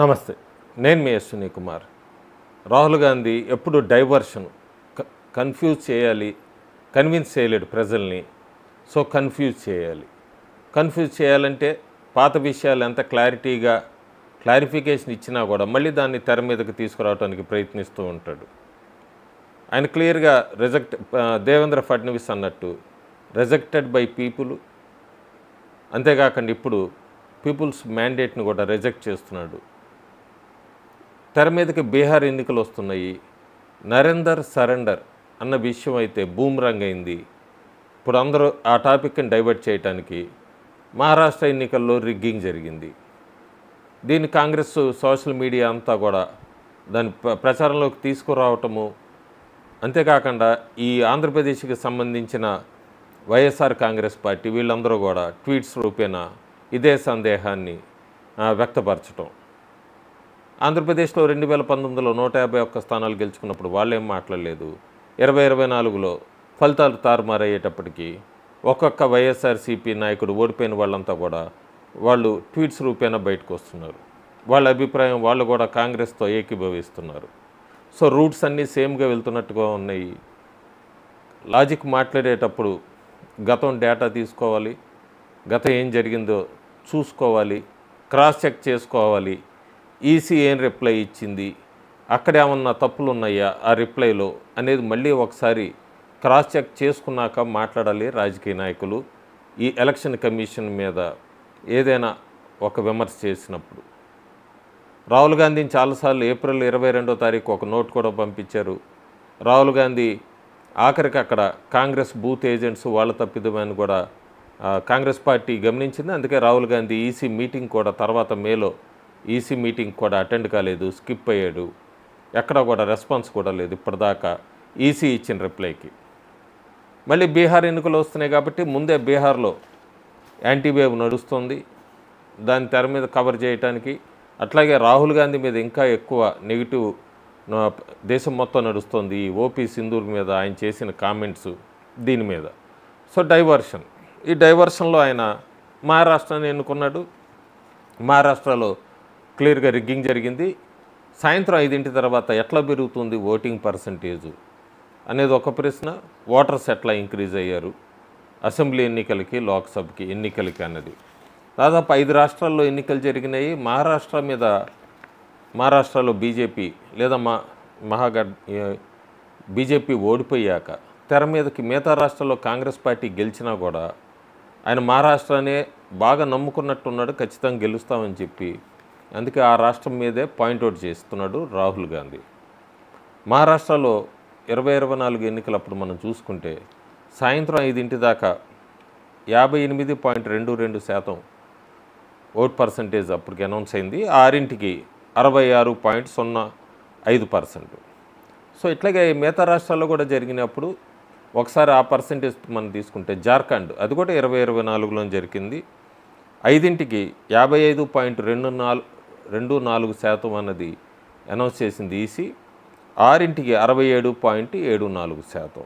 నమస్తే. నేను మీ అశ్విని కుమార్. రాహుల్ గాంధీ ఎప్పుడు డైవర్షన్ కన్ఫ్యూజ్ చేయాలి, కన్విన్స్ చేయలేడు ప్రజల్ని. సో కన్ఫ్యూజ్ చేయాలి. కన్ఫ్యూజ్ చేయాలంటే పాత విషయాలు ఎంత క్లారిఫికేషన్ ఇచ్చినా కూడా మళ్ళీ దాన్ని తెర మీదకి తీసుకురావడానికి ప్రయత్నిస్తూ ఉంటాడు. ఆయన క్లియర్గా దేవేంద్ర ఫడ్నవీస్ అన్నట్టు రిజెక్టెడ్ బై పీపుల్, అంతేకాకుండా ఇప్పుడు పీపుల్స్ మ్యాండేట్ని కూడా రిజెక్ట్ చేస్తున్నాడు. తెర మీదకి బీహార్ ఎన్నికలు వస్తున్నాయి. నరేందర్ సరెండర్ అన్న విషయం అయితే బూమ్రాంగ్ అయింది. ఇప్పుడు అందరూ ఆ టాపిక్ని డైవర్ట్ చేయడానికి మహారాష్ట్ర ఎన్నికల్లో రిగ్గింగ్ జరిగింది. దీన్ని కాంగ్రెస్ సోషల్ మీడియా అంతా కూడా దాని ప్రచారంలోకి తీసుకురావటము, అంతేకాకుండా ఈ ఆంధ్రప్రదేశ్కి సంబంధించిన వైఎస్ఆర్ కాంగ్రెస్ పార్టీ వీళ్ళందరూ కూడా ట్వీట్స్ రూపేణా ఇదే సందేహాన్ని వ్యక్తపరచటం. ఆంధ్రప్రదేశ్లో 2019లో 151 స్థానాలు గెలుచుకున్నప్పుడు వాళ్ళేం మాట్లాడలేదు. 2024లో ఫలితాలు తారుమారయ్యేటప్పటికీ ఒక్కొక్క వైఎస్ఆర్సీపీ నాయకుడు ఓడిపోయిన వాళ్ళంతా కూడా వాళ్ళు ట్వీట్స్ రూపేణా బయటకు వస్తున్నారు. వాళ్ళ అభిప్రాయం వాళ్ళు కూడా కాంగ్రెస్తో ఏకీభవిస్తున్నారు. సో రూట్స్ అన్నీ సేమ్గా వెళ్తున్నట్టుగా ఉన్నాయి. లాజిక్ మాట్లాడేటప్పుడు గతం డేటా తీసుకోవాలి, గతం ఏం జరిగిందో చూసుకోవాలి, క్రాస్ చెక్ చేసుకోవాలి. ఈసీ ఏం రిప్లై ఇచ్చింది, అక్కడ ఏమన్నా తప్పులు ఉన్నాయా ఆ రిప్లైలో అనేది మళ్ళీ ఒకసారి క్రాస్ చెక్ చేసుకున్నాక మాట్లాడాలి రాజకీయ నాయకులు. ఈ ఎలక్షన్ కమిషన్ మీద ఏదైనా ఒక విమర్శ చేసినప్పుడు రాహుల్ గాంధీని చాలాసార్లు ఏప్రిల్ 22వ తారీఖు ఒక నోట్ కూడా పంపించారు. రాహుల్ గాంధీ ఆఖరికి అక్కడ కాంగ్రెస్ బూత్ ఏజెంట్స్ వాళ్ళ తప్పిదమని కూడా కాంగ్రెస్ పార్టీ గమనించింది. అందుకే రాహుల్ గాంధీ ఈసీ మీటింగ్ కూడా తర్వాత మేలో ఈసీ మీటింగ్ కూడా అటెండ్ కాలేదు, స్కిప్ అయ్యాడు. ఎక్కడ కూడా రెస్పాన్స్ కూడా లేదు ఇప్పటిదాకా ఈసీ ఇచ్చిన రిప్లైకి. మళ్ళీ బీహార్ ఎన్నికలు వస్తున్నాయి కాబట్టి ముందే బీహార్లో యాంటీవేవ్ నడుస్తుంది. దాని తెర మీద కవర్ చేయడానికి అట్లాగే రాహుల్ గాంధీ మీద ఇంకా ఎక్కువ నెగిటివ్ దేశం మొత్తం నడుస్తుంది. ఈ ఓపీ సింధూర్ మీద ఆయన చేసిన కామెంట్స్ దీని మీద. సో డైవర్షన్, ఈ డైవర్షన్లో ఆయన మహారాష్ట్రని ఎన్నుకున్నాడు. మహారాష్ట్రలో క్లియర్గా రిగ్గింగ్ జరిగింది. సాయంత్రం 5 తర్వాత ఎట్లా పెరుగుతుంది ఓటింగ్ పర్సంటేజు అనేది ఒక ప్రశ్న. ఓటర్స్ ఎట్లా ఇంక్రీజ్ అయ్యారు అసెంబ్లీ ఎన్నికలకి, లోక్సభకి ఎన్నికలకి అన్నది. దాదాపు 5 రాష్ట్రాల్లో ఎన్నికలు జరిగినాయి. మహారాష్ట్రలో బీజేపీ లేదా బీజేపీ ఓడిపోయాక తెర మీదకి మిగతా రాష్ట్రాల్లో కాంగ్రెస్ పార్టీ గెలిచినా కూడా ఆయన మహారాష్ట్రనే బాగా నమ్ముకున్నట్టున్నాడు, ఖచ్చితంగా గెలుస్తామని చెప్పి. అందుకే ఆ రాష్ట్రం మీదే పాయింట్అవుట్ చేస్తున్నాడు రాహుల్ గాంధీ. మహారాష్ట్రలో 2024 ఎన్నికలప్పుడు మనం చూసుకుంటే సాయంత్రం 5 దాకా 58.22% ఓట్ పర్సంటేజ్ అప్పటికి అనౌన్స్ అయింది. 6కి 66.05%. సో ఇట్లాగే మిగతా రాష్ట్రాల్లో కూడా జరిగినప్పుడు ఒకసారి ఆ పర్సంటేజ్ మనం తీసుకుంటే జార్ఖండ్ అది కూడా 2024లో జరిగింది. 5కి 55.24% అన్నది అనౌన్స్ చేసింది ఈసీ. 6కి 67.74%.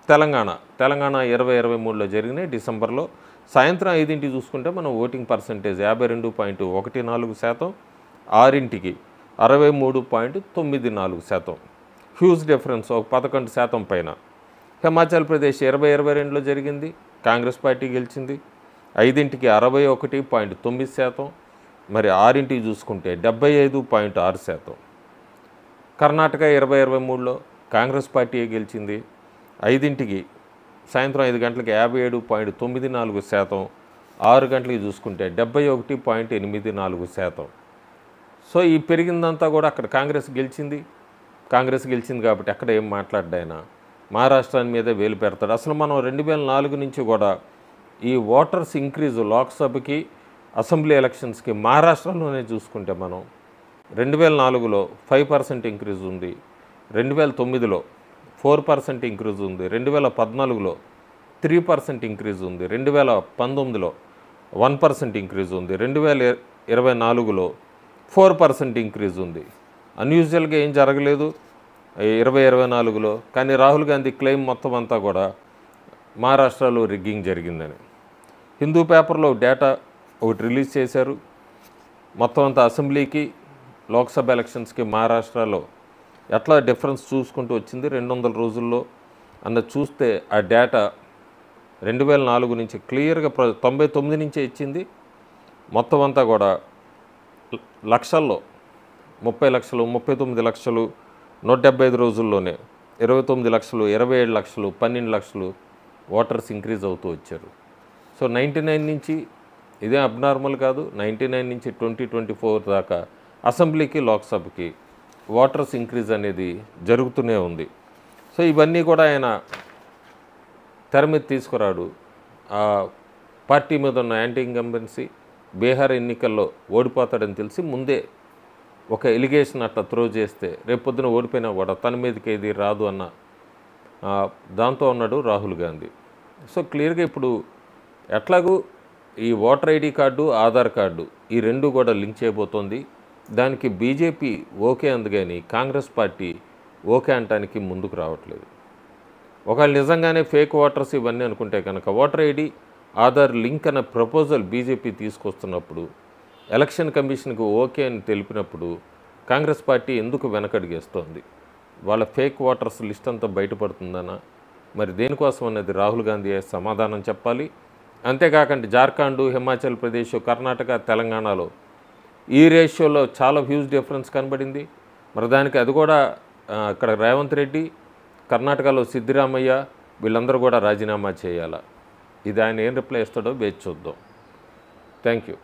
తెలంగాణ 2023లో జరిగినాయి డిసెంబర్లో. సాయంత్రం 5కి చూసుకుంటే మనం ఓటింగ్ పర్సంటేజ్ 52.14%, 6కి 63.94%. హ్యూజ్ డిఫరెన్స్, ఒక 11% పైన. హిమాచల్ ప్రదేశ్ 2022లో జరిగింది, కాంగ్రెస్ పార్టీ గెలిచింది. 5కి 61.9%, మరి 6కి చూసుకుంటే 75.6%. కర్ణాటక 2023లో కాంగ్రెస్ పార్టీ గెలిచింది. 5కి సాయంత్రం 5 గంటలకి 57.94%, 6 గంటలకి చూసుకుంటే 71.84%. సో ఈ పెరిగిందంతా కూడా అక్కడ కాంగ్రెస్ గెలిచింది కాబట్టి అక్కడ ఏం మాట్లాడ్డాయినా మహారాష్ట్రాని మీదే వేలు పెడతాడు. అసలు మనం 2004 నుంచి కూడా ఈ ఓటర్స్ ఇంక్రీజు లోక్సభకి, అసెంబ్లీ ఎలక్షన్స్కి మహారాష్ట్రలోనే చూసుకుంటే మనం 2004లో 5% ఇంక్రీజ్ ఉంది, 2009లో 4% ఇంక్రీజ్ ఉంది, 2014లో 3% ఇంక్రీజ్ ఉంది, 2019లో 1% ఇంక్రీజ్ ఉంది, 2024లో 4% ఇంక్రీజ్ ఉంది. అన్యూజువల్గా ఏం జరగలేదు 2024లో. కానీ రాహుల్ గాంధీ క్లెయిమ్ మొత్తం అంతా కూడా మహారాష్ట్రలో రిగ్గింగ్ జరిగిందని. హిందూ పేపర్లో డేటా ఒకటి రిలీజ్ చేశారు. మొత్తం అంతా అసెంబ్లీకి లోక్సభ ఎలక్షన్స్కి మహారాష్ట్రలో ఎట్లా డిఫరెన్స్ చూసుకుంటూ వచ్చింది 200 రోజుల్లో అన్నది చూస్తే ఆ డేటా 2004 నుంచి క్లియర్గా 99 నుంచే ఇచ్చింది. మొత్తం అంతా కూడా లక్షల్లో 30 లక్షలు, 39 లక్షలు, 175 రోజుల్లోనే 29 లక్షలు, 27 లక్షలు, 12 లక్షలు ఓటర్స్ ఇంక్రీజ్ అవుతూ వచ్చారు. సో 99 నుంచి ఇదే అబ్నార్మల్ కాదు. 99 నుంచి 2024 దాకా అసెంబ్లీకి, లోక్సభకి ఓటర్స్ ఇంక్రీజ్ అనేది జరుగుతూనే ఉంది. సో ఇవన్నీ కూడా ఆయన తెర మీద తీసుకురాడు. ఆ పార్టీ మీద ఉన్న యాంటీ ఇన్కంబెన్సీ, బీహార్ ఎన్నికల్లో ఓడిపోతాడని తెలిసి ముందే ఒక ఎలిగేషన్ అట్లా త్రో చేస్తే రేపొద్దున ఓడిపోయినా కూడా తన మీదకి ఏది రాదు అన్న దాంతో ఉన్నాడు రాహుల్ గాంధీ. సో క్లియర్గా ఇప్పుడు ఎట్లాగూ ఈ voter ID card, Aadhaar card ఈ రెండు కూడా లింక్ చేయబోతోంది. దానికి బీజేపీ ఓకే అంది, కానీ కాంగ్రెస్ పార్టీ ఓకే అనటానికి ముందుకు రావట్లేదు. ఒకవేళ నిజంగానే ఫేక్ ఓటర్స్ ఇవన్నీ అనుకుంటే కనుక ఓటర్ ఐడి, ఆధార్ లింక్ అనే ప్రపోజల్ బీజేపీ తీసుకొస్తున్నప్పుడు, ఎలక్షన్ కమిషన్కి ఓకే అని తెలిపినప్పుడు కాంగ్రెస్ పార్టీ ఎందుకు వెనకడిగేస్తోంది? వాళ్ళ ఫేక్ ఓటర్స్ లిస్ట్ అంతా బయటపడుతుందనా? మరి దేనికోసం అనేది రాహుల్ గాంధీ సమాధానం చెప్పాలి. అంతేకాకుండా జార్ఖండ్, హిమాచల్ ప్రదేశ్, కర్ణాటక, తెలంగాణలో ఈ రేషియోలో చాలా హ్యూజ్ డిఫరెన్స్ కనబడింది. మరి దానికి అది కూడా ఇక్కడ రేవంత్ రెడ్డి, కర్ణాటకలో సిద్దిరామయ్య వీళ్ళందరూ కూడా రాజీనామా చేయాలా? ఇది ఆయన ఏం రిప్లై ఇస్తాడో వేచి చూద్దాం. Thank you.